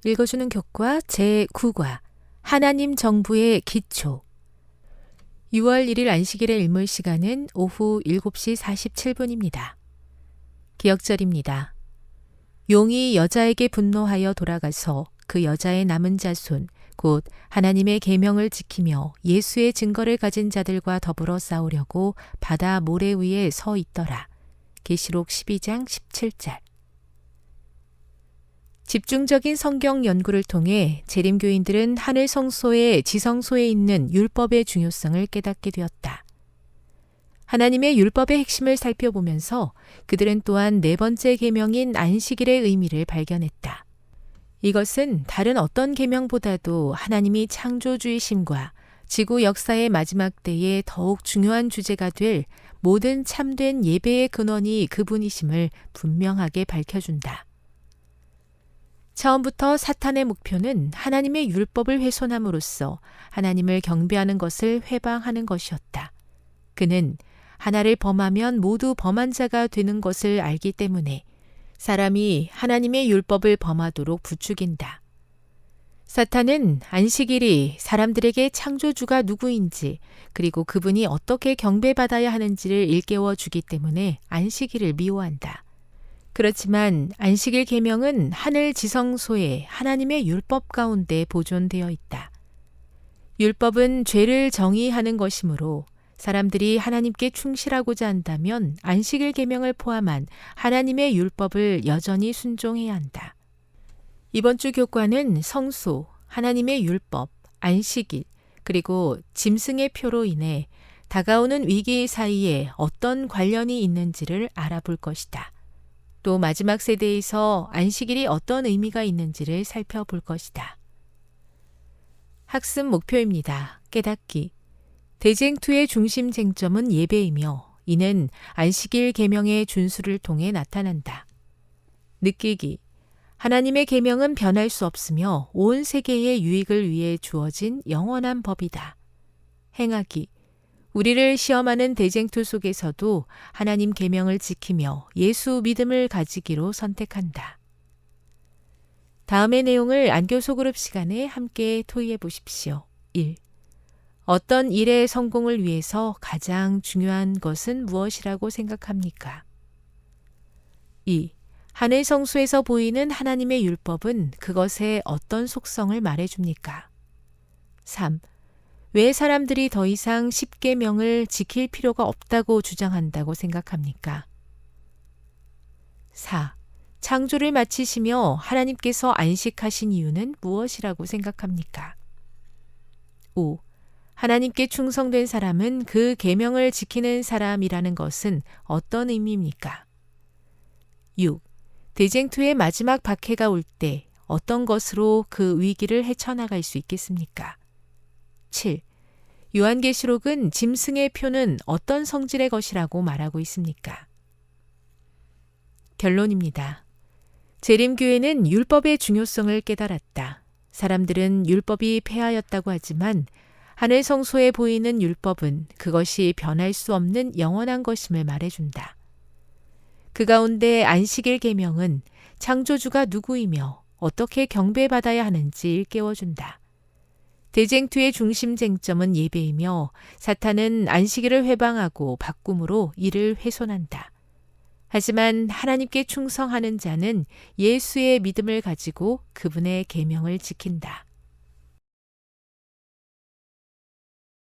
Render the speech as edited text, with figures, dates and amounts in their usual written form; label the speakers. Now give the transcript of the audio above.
Speaker 1: 읽어주는 교과 제9과 하나님 정부의 기초 6월 1일 안식일의 일몰 시간은 오후 7시 47분입니다. 기억절입니다. 용이 여자에게 분노하여 돌아가서 그 여자의 남은 자손 곧 하나님의 계명을 지키며 예수의 증거를 가진 자들과 더불어 싸우려고 바다 모래 위에 서 있더라. 계시록 12장 17절. 집중적인 성경 연구를 통해 재림교인들은 하늘 성소의 지성소에 있는 율법의 중요성을 깨닫게 되었다. 하나님의 율법의 핵심을 살펴보면서 그들은 또한 네 번째 계명인 안식일의 의미를 발견했다. 이것은 다른 어떤 계명보다도 하나님이 창조주이심과 지구 역사의 마지막 때에 더욱 중요한 주제가 될 모든 참된 예배의 근원이 그분이심을 분명하게 밝혀준다. 처음부터 사탄의 목표는 하나님의 율법을 훼손함으로써 하나님을 경배하는 것을 회방하는 것이었다. 그는 하나를 범하면 모두 범한 자가 되는 것을 알기 때문에 사람이 하나님의 율법을 범하도록 부추긴다. 사탄은 안식일이 사람들에게 창조주가 누구인지 그리고 그분이 어떻게 경배받아야 하는지를 일깨워 주기 때문에 안식일을 미워한다. 그렇지만 안식일 계명은 하늘 지성소에 하나님의 율법 가운데 보존되어 있다. 율법은 죄를 정의하는 것이므로 사람들이 하나님께 충실하고자 한다면 안식일 계명을 포함한 하나님의 율법을 여전히 순종해야 한다. 이번 주 교과는 성소, 하나님의 율법, 안식일, 그리고 짐승의 표로 인해 다가오는 위기 사이에 어떤 관련이 있는지를 알아볼 것이다. 또 마지막 세대에서 안식일이 어떤 의미가 있는지를 살펴볼 것이다. 학습 목표입니다. 깨닫기. 대쟁투의 중심 쟁점은 예배이며 이는 안식일 계명의 준수를 통해 나타난다. 느끼기. 하나님의 계명은 변할 수 없으며 온 세계의 유익을 위해 주어진 영원한 법이다. 행하기. 우리를 시험하는 대쟁투 속에서도 하나님 계명을 지키며 예수 믿음을 가지기로 선택한다. 다음의 내용을 안교 그룹 시간에 함께 토의해 보십시오. 1. 어떤 일의 성공을 위해서 가장 중요한 것은 무엇이라고 생각합니까? 2. 하늘 성소에서 보이는 하나님의 율법은 그것의 어떤 속성을 말해줍니까? 3. 왜 사람들이 더 이상 10계명을 지킬 필요가 없다고 주장한다고 생각합니까? 4. 창조를 마치시며 하나님께서 안식하신 이유는 무엇이라고 생각합니까? 5. 하나님께 충성된 사람은 그 계명을 지키는 사람이라는 것은 어떤 의미입니까? 6. 대쟁투의 마지막 박해가 올 때 어떤 것으로 그 위기를 헤쳐나갈 수 있겠습니까? 7. 요한계시록은 짐승의 표는 어떤 성질의 것이라고 말하고 있습니까? 결론입니다. 재림교회는 율법의 중요성을 깨달았다. 사람들은 율법이 폐하였다고 하지만 하늘 성소에 보이는 율법은 그것이 변할 수 없는 영원한 것임을 말해준다. 그 가운데 안식일 계명은 창조주가 누구이며 어떻게 경배받아야 하는지 일깨워준다. 대쟁투의 중심 쟁점은 예배이며 사탄은 안식일을 회방하고 바꿈으로 이를 훼손한다. 하지만 하나님께 충성하는 자는 예수의 믿음을 가지고 그분의 계명을 지킨다.